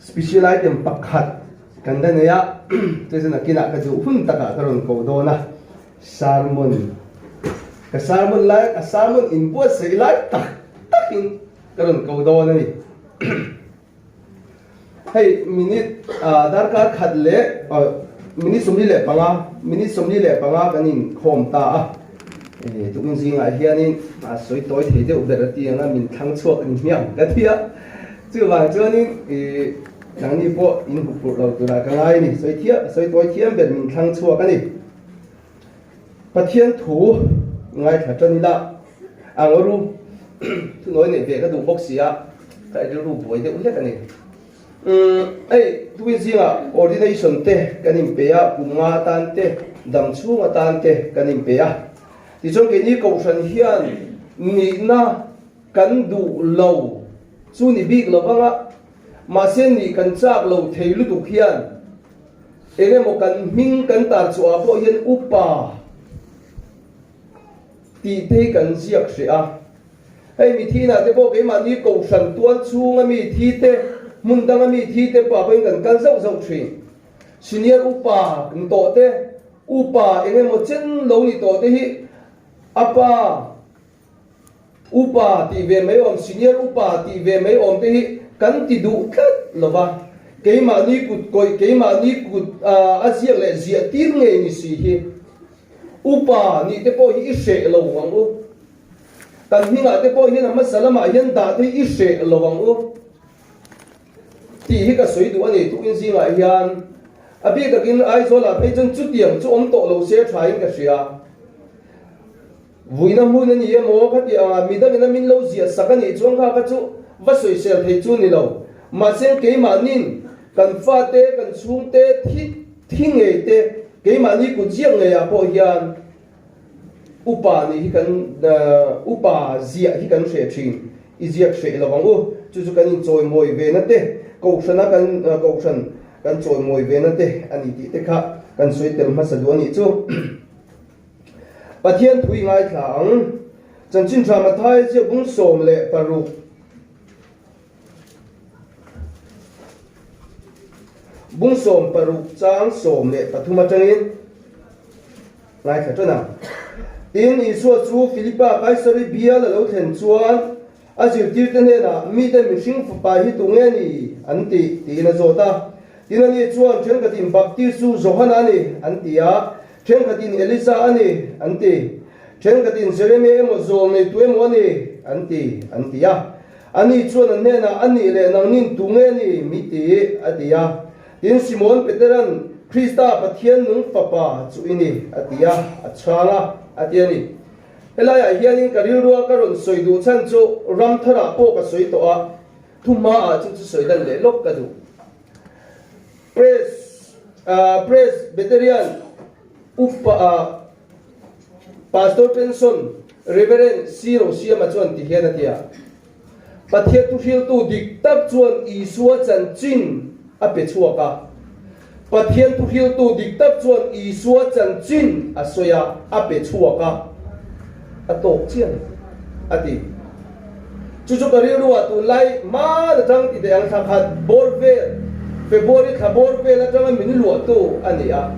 special item pakhat kan da neya te jana kina ka ju hun taka karon ko do na salmon ka salmon like a salmon in bo sei like takin karon ko do na ni hey minute darkar khatle minute somni le panga kanin khom ta tụng gì ngài hiền nên soi tối thấy được đời tiền là mình thắng chuộc mình miệng cái thiệt chứ mà cho nên thằng đi bộ in phục đầu từ là cái này này soi tối thiệt về mình thắng chuộc cái này và thiên thủ ngài thật cho nên là ở ru thứ nói này về cái đồ bốc xì á cái ru bồi được hết cái này ấy tụng gì ordination te cái này bé cùng ngã tan te đầm chu ngã tan te cái này bé thì trong cái này cầu thần hiền ni na cần đủ lâu chú ni biết lâu vâng ạ mà xem ni cần chắc lâu thấy lúc đủ hiền em một cần minh cần ta cho bộ hiền upa thì thế cần giặc sẽ à hay mi thi nào thế bộ cái mà ni cầu thần tuân chú nga mi thi thế muốn đăng mi thi thế bà bên cần dâu dâu chuyện senior upa cần tổ thế upa em một chân lâu ni tổ thế hi apa upa ti ve mấy om senior upa ti ve mấy om te kan ti du khat lova ke ma ni kut koi ke ma ni kut asia le zia tir nge ni si hi upa ni te po hi se lo wang u tan hi nga te po hi na masala ma hian da te i se lo wang u ti hi ka soi du ani tu in si nga hian abi ka kin ai zo la pe chen chu tiang chu om to lo se thai ka sia vui năm hun ni mo khat ya mi da na min lo zia sakani chuang kha ka chu va soi sel thei chu ni lo ma sen ke ma nin kan fa te kan chung te thi nge te ke ma ni ku jiang nge ya po hian upa ni hi kan upa zia hi kan she thin i ziak she lo wang u chu chu kan choi moi ve na te ko sana kan choi moi ve na te ani ti te kha kan soi tel ma sa do ni chu bà thiên thủy ngài thẳng chân chính tra mà thay chỉ bung sôm lệ paru bung sôm paru trang sôm lệ pathuma changin ngài thạch cho nào tin Isua chu Philippa Kaisari bia là lâu thèn chuan azir tir tên này là mi tên mình sinh phục bài hi tung nghe ni anh ti là rồi ta tin anh đi chuan trên cái tin baptist su Johanna ni anh ti á trên cái tin Elisa anh ti trên cái tin Jeremy em zol này tụi em anh ti à anh đi chuan anh nè anh lệ năng nín tung nghe ni mi ti à tin Simon Peteran Krista pathian nung papa chu ini atia achanga atiani helaya hianin karil ruwa karon soidu chan chu ramthara po ka soi to a thuma a chu soidan le lok ka du praise veteran upa pastor pension reverend siro siama chuan ti hian atia pathiat tu hil tu dik tak chuan isua chan chin a pe chuaka pathian tu hil tu dik tak chuan isua chan chin a soya a pe chuaka a tok chian ati chu chu kari ruwa tu lai ma da tang ti de ang thakhat borve february kha borve la tang min lu tu ani a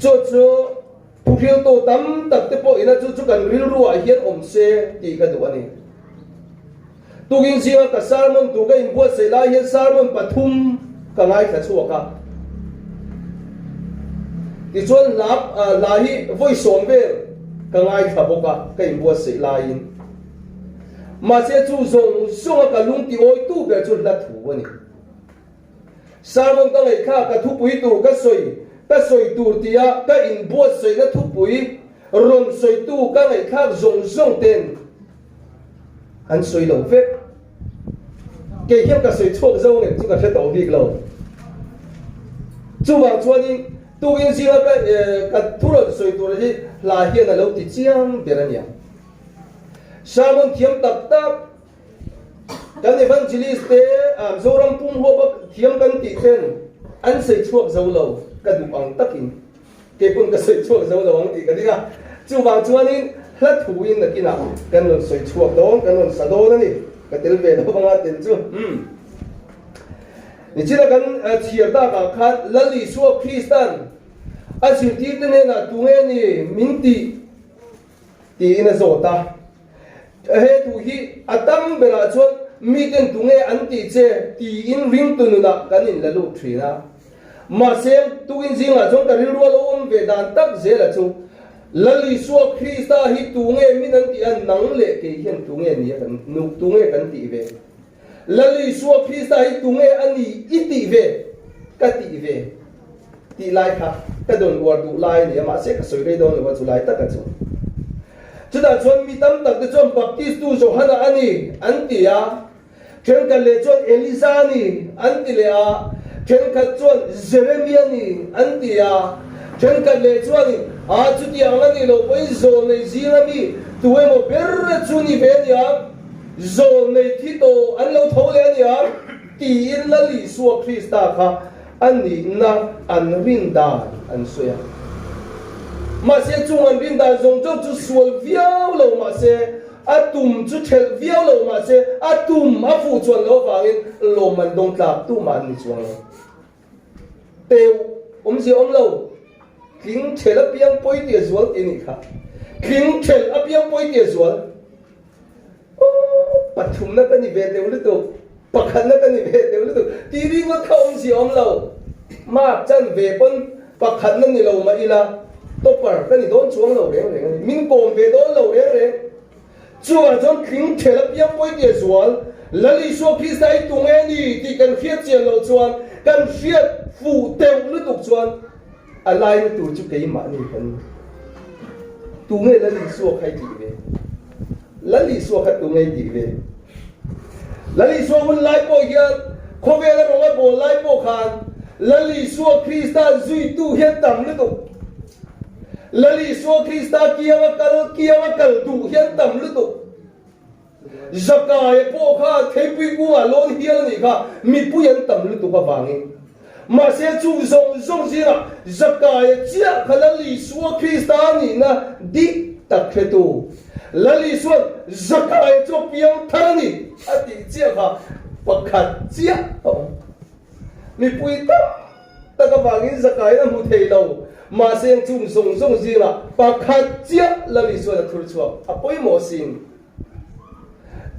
chu chu tu hil tu tam tak te po ina chu chu kan ril ruwa hian om se ti ka du ani tu ging sia ka salmon tu ga in bo se la hian salmon pathum ka ngai kha chuaka ti chuan lap lahi voi som ve ka ngai kha boka ka in bo se la in ma se chu zong zong ka lung ti oi tu be chu la thu ani salmon ta ngai kha ka thu pui tu ka soi tu tia ka in bo se na thu pui rom soi tu ka ngai kha zong zong ten an soi lo ve ke hiam ka soi chok zo ne chu ka the to big lo chu wang chuan in tu in sia ka thuro soi tu ri la hian a lo ti chiang berania salmon thiam tak tak kan evangelist te zoram pum ho ba thiam kan ti ten an sei chuak zo lo ka du ang takin ke pun ka sei chuak zo lo ang ti ka dinga chu wang chuan in hla thu in na kina kan sei chuak dong kan sa do na ni ka tel ve do banga ten chu ni chila kan chiar da ka khat lali suwa Christian asir ti te ne na tunge ni minti ti ina zota he tu hi atam bela chon mi ten tunge anti che ti in ring tununa kanin lalu thrina ma sem tu in zinga chon ka rilwa lo om ve dan tak zela chu lali suwa Krista hi tunge minan ti an nang le ke hian tunge ni kan nu tunge kan ti ve lali suwa Krista hi tunge ani iti ve ka ti ve ti lai kha ka don war du lai ni ma se ka soi re don wa chu lai ta ka chu chuda chon mi tam tak de chon baptist tu so hana ani antia ken ka le chon Eliza ni anti le a ken ka chon Jeremiah ni antia ken ka le chon a chu ti ang ani lo poi zo nei zirami tuwe mo ber chu ni ve ni a zo nei thi to an lo tho le ni a ti in la li suwa Krista kha ani na an rin da an soya mà sẽ chung an rin da zong cho chu sual viao lo mà sẽ atum chu thel viao lo mà sẽ atum a fu chuan lo wangin lo man dong tlap tu man ni chuang teu si lo king thel a piang poi ti zual ti ni kha king thel a piang poi ti zual pathum na ka ni ve teu lu tu pakhan na ka ni ve teu lu tu ti ri ngo kha si lo ma chan ve pon pakhan na ni lo ma ila topper cái gì đó chuông lầu đen đen mình còn về đó lầu đen đen chúa trong kính thể lập yếm bôi địa xuân là lý số khi sai tung em đi thì cần phiết tiền lầu xuân cần phiết phụ tèo lưỡi tục xuân à lại nó tụ chụp cái mà này cần tung em là lý số khai gì về là lý số khai tung em gì về là lý số quân lại bôi kia không về là rồi bôi lại bôi khan là lý số khi ta duy tu hiện tầm lưỡi tục lali so Krista kiawa kal tu hian tam lu tu zakai po kha thepui ku a lon hial ni kha mi pu yan tam lu tu ka wangi ma se chu zong zira zakai chia khalali so Krista ni na di tak khetu lali so zakai cho piang thani ati chia kha pakhat chia mi pui ta ka wangi zakai na mu thei lo mà xem chung song gì là bà khát chia là lý số là thua chua à bôi mỏ xin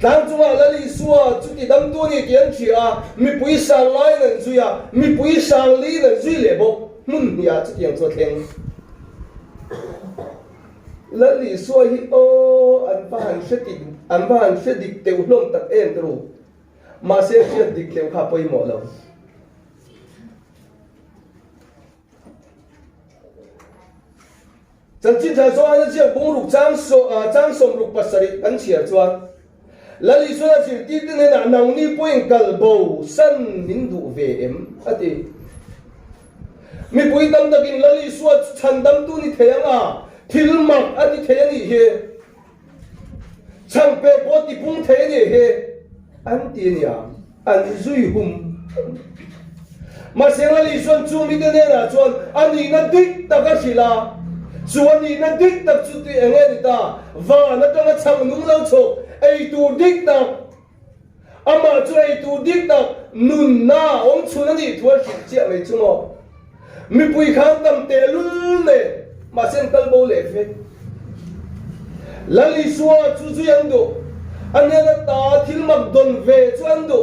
đang chung là lý số chú thì đâm tua này kiến chỉ à mi bôi sang lai nên duy à mi bôi sang lý nên duy lệ bộ mun nhà chú tiếng cho tiếng là lý số hi ô anh phá hành sẽ đi tiêu lông tập em rồi mà xem sẽ đi tiêu khá bôi mỏ lâu chẳng chính là do anh chị bông lục trang sông lục bát sari anh chị ở cho là lý do là chỉ đi đến là nông ni bôi gal bầu sân min đủ về em à thì mi bôi đâm đặc in là lý do chân đâm tu ni thế à thil mặc à thì thế ni he chẳng bề bỏ đi bung thế ni he anh tiền ya anh duy hum mà xem là lý do chú mi đến là cho anh đi nó đích ta cái gì là chuan ni na dik tak chu ti enge ni ta wa na ka chang nung lo cho ei tu dik tak ama chu ei tu dik tak nun na ong chuna ni thua chia mai chu mo mi pui khang tam te lul ne ma sen kal bo le fe lali suwa chu chu yang do ane na ta thil mak don ve chu an do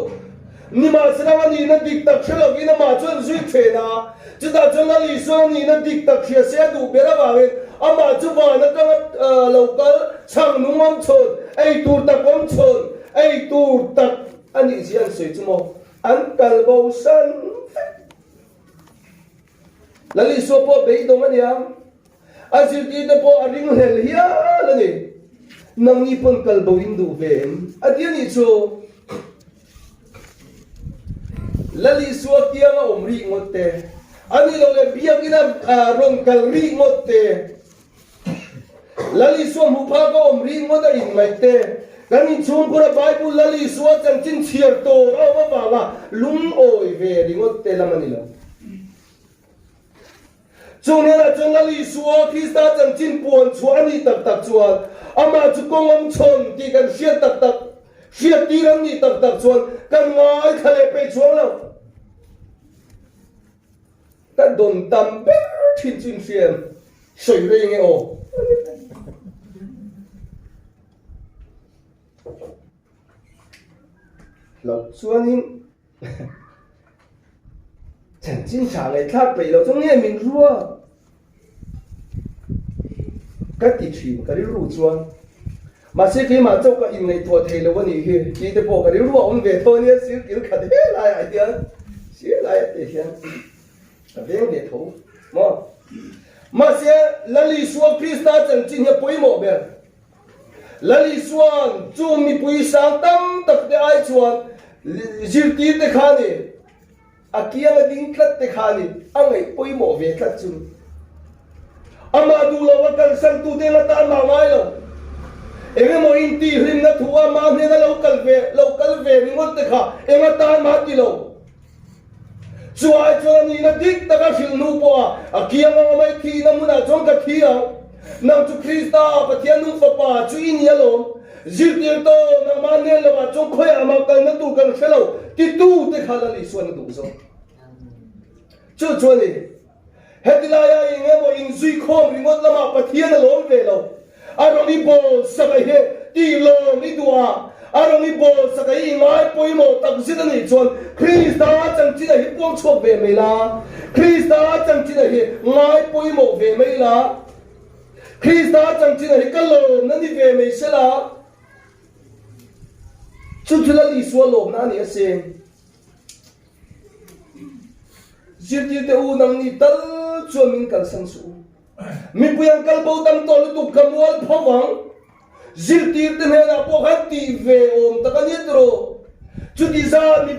ni ma sra ni na dik tak chelo vi na ma chuan zui the na chúng ta cho lý do ni na dik tak khia se du bera wa we ama chu wa na ka local chang nu mom chon ei tur tak om chon ei tur tak ani jian soi chu mo an kal bo san la li so po be do man ya azil ti de po aring hel hia la ni nang ni pon kal bo in du ve atian ni chu la li so kia ma omri ngote ani lo le biang ina rong kal ri ngote lali so mu pha ko omri ngoda in mai te kani chung pura bible lali so chang chin chiar to ra wa wa lung oi ve ri ngote la mani lo chung ne la chung lali so Krista chang chin pon chu ani tak tak chuan ama chu kong om chon ti kan sia tak tak sia ti ram ni tak tak chuan kan ngai khale pe chuang lo ta don tam ber thin chin fiam soi re nge o lo chuanin chẳng chin cha ngai thak pe lo chung nge min ruwa ka ti thim ka ri ru chuan mà sẽ khi mà trong cái in này thua thầy là vấn đề khi cái bộ cái điều ông về thôi nhé xíu kiểu cả thế lại ai đi xíu lại để xem cái về thấu mà sẽ là lý số Christa chẳng chỉ là bồi mộ bè là lý số chú mi bồi sang tâm tập để ai chuan dil ti để khá đi à kia là đinh khát để khá đi anh ấy bồi mộ về khát chung ama du lo cái sang tu để là ta mà ngay rồi em mo inti hrim na thua ma ne na local ve ni ngot te kha em ta ma ti lo chuai chuan ni na dik ta ka fil nu po a kia ma mai thi na muna chong ka thi a nam chu Krista pathian nu fa pa chu in ya lo zil tir to na ma ne lo ba chong khoi ama kal na tu kan khelo ti tu te kha la li suan du so chu chuan ni hetilaya em mo in zui khom ri ngot lama pathian lo ve lo aroni bol sakai he ti lo ni dua aroni bol sakai ngai poimo tak zita ni chon Krista chang chi hi pong chok ve mai la Krista chang chi hi ngai poimo ve mai la Krista chang chi hi kalo na ni ve mai se la chu chu la li so lo na ni se zirti te u nang ni tal chon min kal sang su mi puyang kalbo tam tol tu kamwal phawang ziltir te na po hati ve om takanitro chuti za mi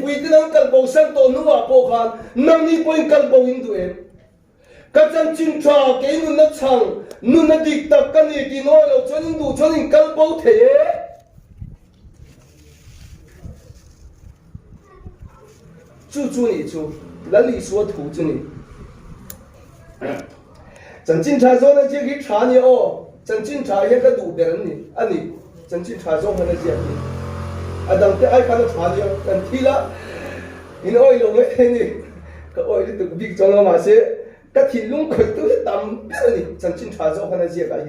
pui te nang kalbo sang to nuwa po khan nang ni poin kalbo hindu em kachang chin tra ke nun na chang nun na dik tak kan ni ti no lo chonin du chonin kalbo the chu chu ni chu lali suo thu chu ni chẳng chính查说呢，这个查呢哦，chẳng chính查也个路边人呢，啊你chẳng chính查说可能这样的，啊当这爱看到查呢，但提了，你那爱弄个呢，个爱你都比装了嘛些，个提弄块都是当别的呢，chẳng chính查说可能这个样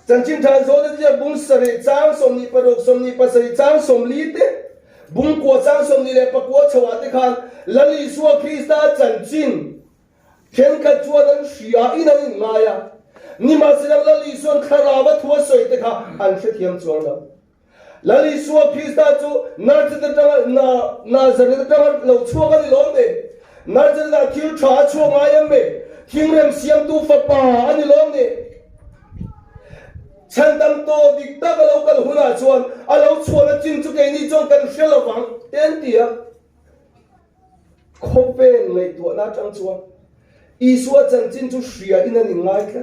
，chẳng chính查说的这不是的，张送你不肉送你不是张送你的，不过张送你嘞不过吃完的看，那你说 Krista chẳng chính。天ka chuan an hria in an in ngai a ni ma silang la li suan khara ba thua soi te kha an hre thiam chuang la la li suwa Krista chu na che ta na zare ta lo chuang ani lo me na che la thil tha chuang ai am me thing rem siam tu fa pa ani lo me chan dam to dik ta ka lo kal huna chuan a lo chuan a chin chu ke ni chong kan hre lo wang ten tia khope ngai to na chang chuang Isua chẳng chính chú xìa in anh ngay cả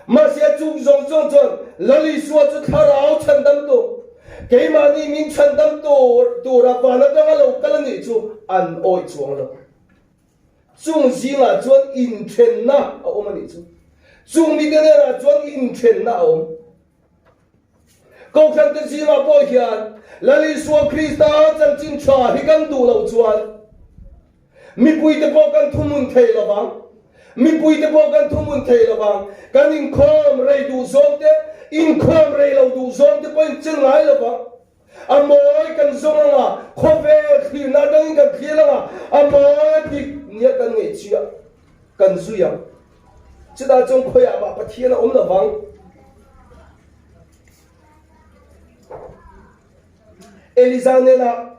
mà sẽ chú dòng dòng dòng là lý xua chú thả rào chân tâm tổ cái mà ni mình chân tâm tổ ra và nó đang lâu cái là ni chú ăn oi chuông lâu chung gì là chuan in thiên na ở ông anh chú chung mi cái này là chuan in thiên na ông câu khăn cái gì mà bồi hiền là lý xua Krista chẳng chính trả hi căn đủ lâu chuan mi pui te po kan thumun thei lo bang mi pui te po kan thumun thei lo bang kan in khom rei du zom te in khom rei lo du zom te point ching lai lo bang amoi kan zong la khove khi na dang kan khi la amoi dik nia kan ngai chia kan zuya chida chong khoya ba pathian om lo bang Elizanela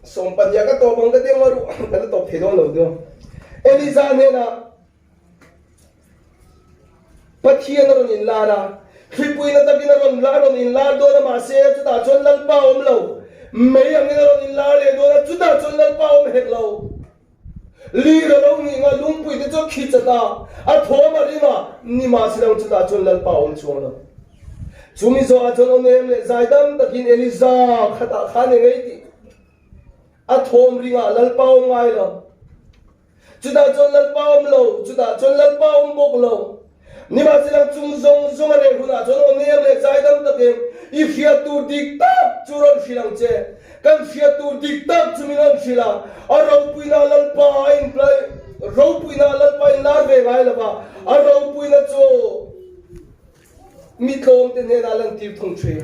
som panya ka to bang ka te maru ka to phedon lo do Eliza ne na pathian ron in la na khipui na takin ron in la do na ma se chu ta chon lal pa om lo mei ang ron in la le do na chu ta chon lal pa om het lo li ro lo ni nga lung pui te cho khi cha ta a tho ma ri ma ni ma se chu ta chon lal pa om chuang lo chumi zo a chon on em le zaidam takin Eliza khata khane ngai ti a thom ringa lalpao ngai lo chuda chon lalpao lo chuda chon lalpao bok lo ni ma silang chung zong zong re huna chon on nem le zai dam ta ke if you to dictate churan silang che kan sia tu dictate chuminan sila aro puina lalpa in play ro puina lalpa in larve ngai laba aro puina cho mitlom te ne dalang ti thong tre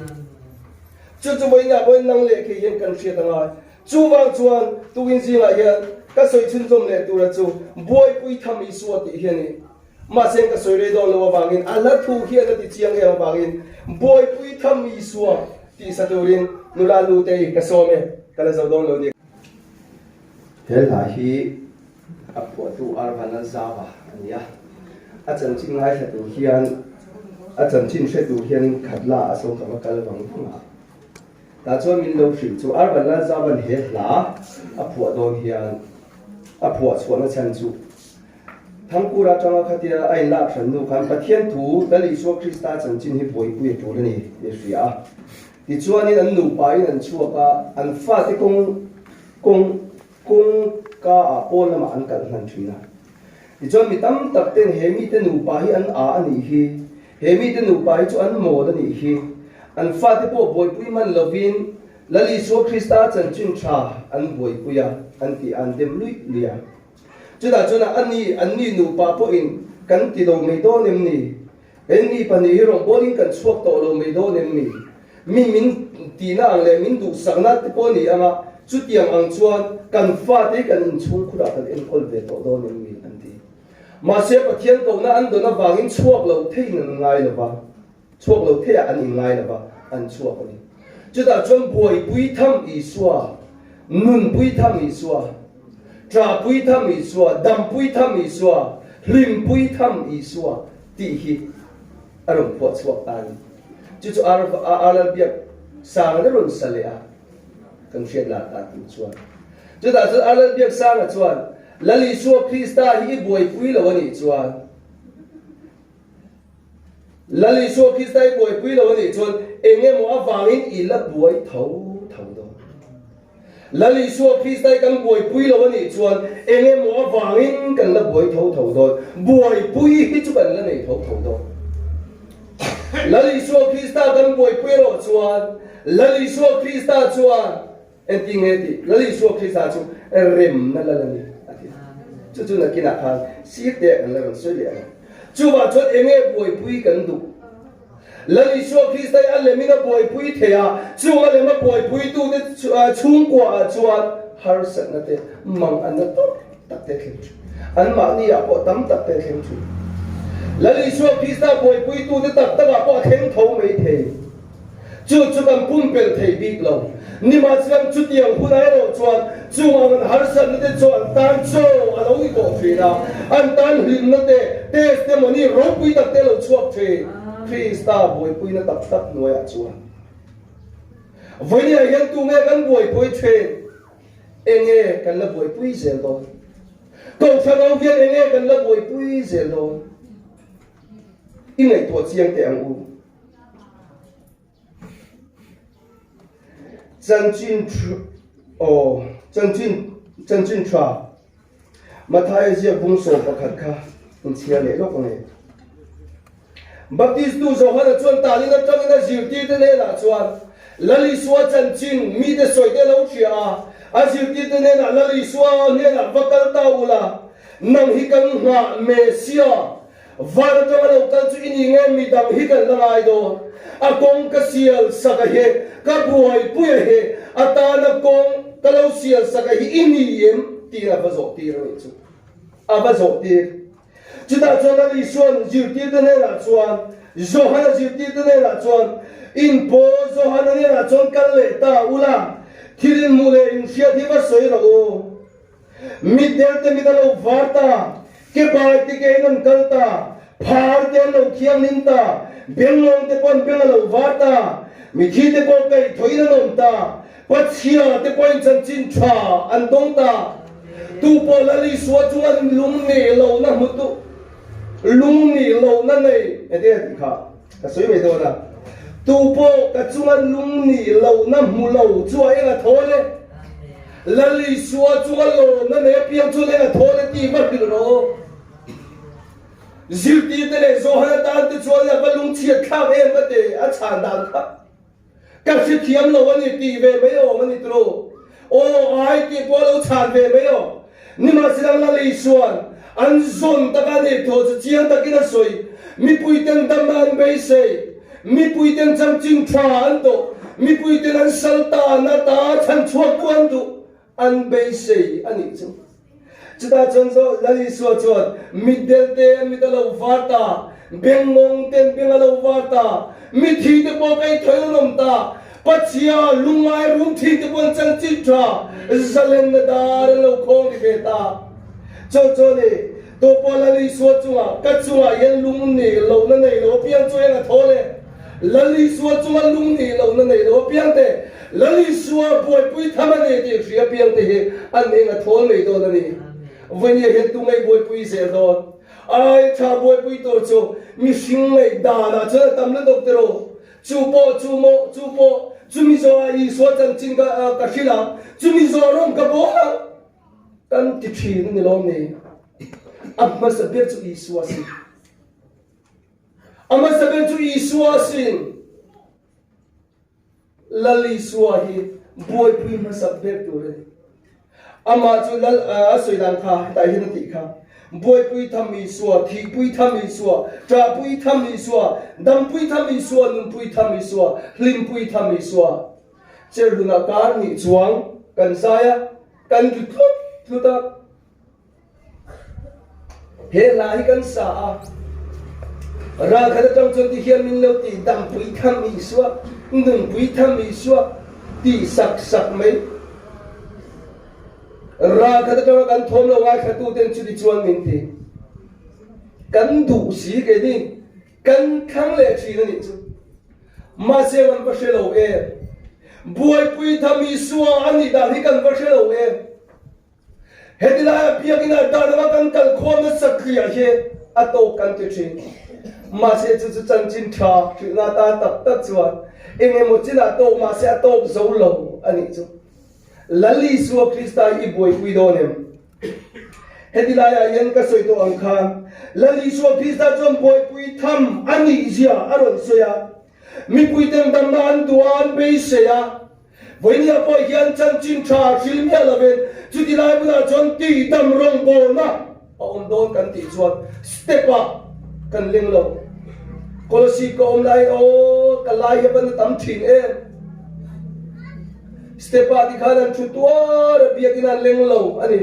chu chu mai na boin nang le ke yen kan sia tanga chu wang chuan tu in ji la hian ka soi chun chom le tu ra chu boy pui tham i suat ti hian ni ma sen ka soi re do lo wangin ala thu hian ti chiang e wangin boy pui tham i suat ti sa turin nula lu te ka so me kala zo dong lo ni he la hi apo tu arvana zawa ania achan ching lai sa tu hian achan chin se tu hian khatla aso ka kal bang thunga ta chuan min lo hrim chu arvana zawa he la apo do hian apo chuan a chan chu thangkura tanga khatia ai la thran nu khan pathian thu dali so krista chan chin hi boi pui tu le ni e ria ti chuanin an nu pai an chuaka an fa ti kong ka a pol lama an kal hlan thina ti chuan mi tam tak ten he mi te nu pa hi an a ani hi he mi te nu pa hi chu an mo da ni hi an fa ti po boi pui man lovin lali so krista chan chin tha an boi puya an ti an dem lui lia chuda chuna ani nu pa po in kan ti do me do nem ni en ni pa ni ro boling kan chuak to lo me do nem ni min tina ang le min du sakna te po ni ama chutiang ang chuan kan fa te kan in chung khura kan en kol ve to do nem mi an ti ma se pathian ko na an do na wangin chuak lo thein ngai lo ba chuak lo the an in ngai lo ba an chuak ni chuda chon boi pui tham i suwa nun pui tham i suwa tra pui tham i suwa dam pui tham i suwa lim pui tham i suwa ti hi arong po chuak tan chu ala biak sang da ron salea kan shet la ta tu chuan chu da chu ala biak sang a chuan lali suwa krista hi boi pui lo ani chuan lali suwa krista hi boi pui lo ani chuan enge mo awangin i la buai thau do lali suwa krista kan boi pui lo ani chuan enge mo awangin kan la buai thau do boi pui hi chu kan la nei thau do lali so krista kan boi pero chuan lali so krista chuan enting eti lali so krista chu rem na la ni ati chu na kina khan si te kan la ron soi le chu ba chot enge boi pui kan du lali so krista alle mina boi pui thea chu ale ma boi pui tu te chung kwa chuan har sat na te mang an na to tak te khem chu an ma ni a po tam tak te khem chu lali so krista boi pui tu te tak tak a po theng tho mai the chu kan pum pel thei big lo ni ma chang chu tiang hunai ro chuan chu ang har san te chuan tan cho a lo i ko thina an tan hlim na te testimony ro pui tak te lo chuak the krista boi pui na tak noya chuan voini a yan tu nge kan boi pui thwen enge kan la boi pui zel do ko thano hian enge kan la boi pui zel do ingai to chiang te ang u chan chin tra mathai zia bung so pakhat kha in chia le lok ne baptist tu zo hana chuan ta lina tang na zir ti te ne la chuan lali suwa chan chin mi de soi te lo thia a zir ti te ne na lali suwa ne na vakal ta ula nang hi kan nga mesia var to lo kan chu ini nge mi dam hi kan lai do a kong ka sial saka he ka buai pu he ata na kong ka lo sial saka hi ini yem ti na ba zo ti ro chu a ba zo ti chu da chuan na li suan jiu ti de ne la chuan zo hana jiu ti de ne la chuan in po zo hana ne la chuan kal le ta ula thirin mu le in sia thi ba soi ro mi del te mi da lo varta ke bai ti ke non kalta phar te lo khiam nin ta benglong te pon beng lo varta mi thi te pon kai thoi na nom ta pachia te pon chan chin tha an dong ta tu po la li suwa chuan lung ne lo na mu tu lung ni lo na nei ede kha ka soi me do na tu po ka chuan lung ni lo na mu lo chuai nga thole lali suwa chuan lo na ne piang chu le nga thole ti mar bil ro zil ti te le zo ha ta te chuan ya ba lung chi kha ve ma te a chan dan kha các sự thiam lâu anh đi về mấy ông anh trâu ô ai đi qua lâu chán về mấy ông nhưng mà sẽ là lý xuân anh zon ta cái này thôi chỉ chiang ta cái soi mi bùi tên đam anh bây giờ mi bùi tên chăm chinh pha anh đó mi bùi tên anh salta na ta chan chua quan đó anh bây giờ anh ấy chứ chúng ta chân số là lý xuân chuột mi đel tên mi ta lâu vát ta beng mong tên beng lâu vát ta mi thi được bao cái thời lồng ta Pachia lungai rum thi te bon chang chi tra zalen na dar lo khong ni beta cho ni to polali so chunga ka chunga yen lung ni lo na nei lo pian cho yang thole lali so chunga lung ni lo na nei lo pian te lali so boy pui thama ne ti ria pian te he an ne nga thol nei to na ni when ye het tu ngai boy pui se do ai tha boy pui to cho mi sing nei da na cha tam le doctor chu po chumi zo ai so chan chin ka khila chumi zo rom ka bo kan ti thi ni lo ni amma sabir chu iswasi amma sabir chu iswasi lali swahi boy pui ma sabir tu re amma chu lal asoi dan kha ta hin ti kha boy pui tham mi swa thi pui tham mi swa tra pui tham mi swa dam pui tham mi swa num pui tham mi swa hlim pui tham mi swa cher luna kar ni chuang kan saya kan ki thuta he lai kan sa ra khada tang chon ti hian min lo ti dam pui tham mi swa num pui tham mi swa ti sak mai ra khada tang kan thom lo wa khatu ten chu di chuan min ti kan du si ke ni kan khang le chi ni chu ma se wan pa she lo e boy pui tham mi swa ani da ni kan pa she lo e hedila biagina da na kan kal khom na sakriya he ato kan te chin ma se chu chu chan chin tha chu na ta tak tak chuan enge mo chin ato ma se ato zo lo ani chu lali suwa krista i boy pui do nem hedila ya yen ka soi to ang khan lali suwa krista chon boy pui tham ani zia aron soya mi pui tem dam man duan be se ya voinia po hian chan chin tha film ya laven chu di lai bula chon ti dam rong bol na om don kan ti chuan step up kan ling lo kolosi ko om lai o kalai ya ban tam thin e step up di khalan chu tuar biagina ling lo ani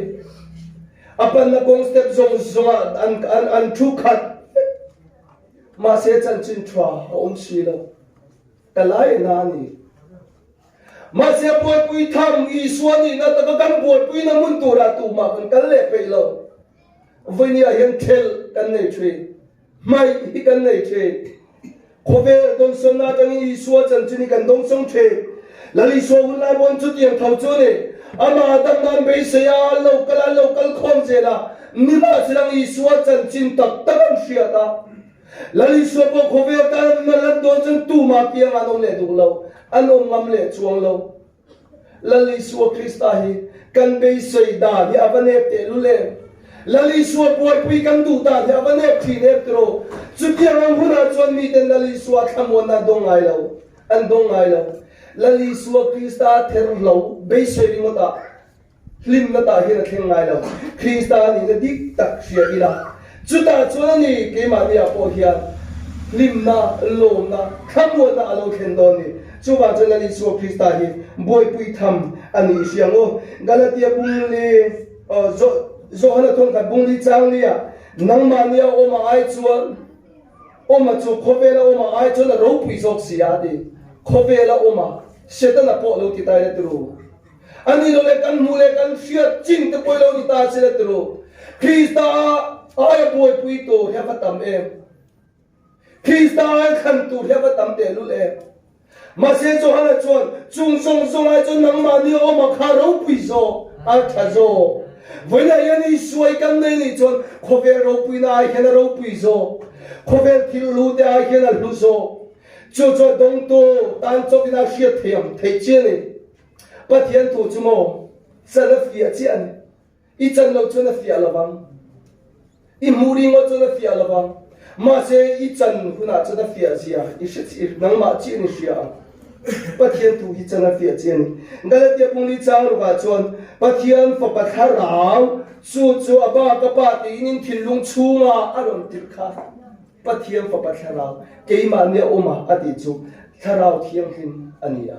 apan na kong step zong zonga an thu khat ma se chan chin thwa om si lo kalai na ni ma se boy pui tham i suani na ta kan boy pui na mun tu ra tu ma kan le pe lo voinia hian thel kan nei thri mai hi kan nei thri khove don son na tang i suwa chan chini kan dong song thre lali so un lai bon chu tiang thau chu ne ama dam nan be se ya local khom je la ni ma sirang i suwa chan chin tak tak sia ta lali so po khove tan na lan don chen tu ma piang anom le du lo anom ngam le chuang lo lali so krista hi kan be se da ni avane te lu le lali so boy pui kan du ta ni avane thi ne tro chu piang ang huna chon mi ten lali so thamon na dong ai lo an dong ai lo lali so krista ther lo be se ri ngota hlim na ta hi na theng ngai lo krista ni na dik tak sia ila chu ta chon ni ke ma ni a po hian hlim na lom na khamon na alo khen do ni chu ba chen lali so krista hi boy pui tham ani siang o galatia bung le zo hana thong ka bung li chang lia nang ma nia o ma ai chuan o ma chu khovela o ma ai chuan ro pui zok sia di khovela o ma setana po lo ti tai le tru ani lo le kan mu le kan sia chin te poi lo ni ta se le tru krista ai boy pui to he va tam em krista ai khan tu he va tam te lu le ma se zo hana chuan chung song ai chuan nang ma nia o ma kha ro pui zo a tha zo voina yani suai kan nei ni chuan khove ro pui na ai hena ro pui zo khove thil lu te ai hena lu zo cho dong to tan cho bina sia thiam thei che ni pathian tu chumo sana fia chian i chan lo chuna fia lawang i muri ngo chuna fia lawang ma se i chan huna chuna fia sia i shi nang ma chi ni sia Pathian tu hi chana fi chen Galatia pungli chang ru ga chon Pathian fa patharau chu aba ka pa ti inin thilung chunga aron tirkha Pathian fa patharau keima ne oma ati chu tharau thiang him ania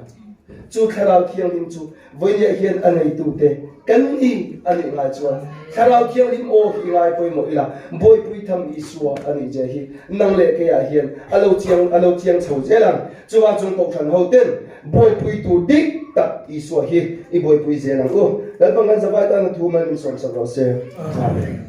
chu tharau thiang him chu voinia hian anei tu te kan hi ani ngai chuan tharau thiang him o hi ngai poi mo ila boi pui tham isua ani je hi nang le ke ya hian alo chiang chho jelang chuwa chung to than ho ten boi pui tu dik tak isua hi I boi pui je nang ko dal pangan zawai ta na thu man min som sa ro se amen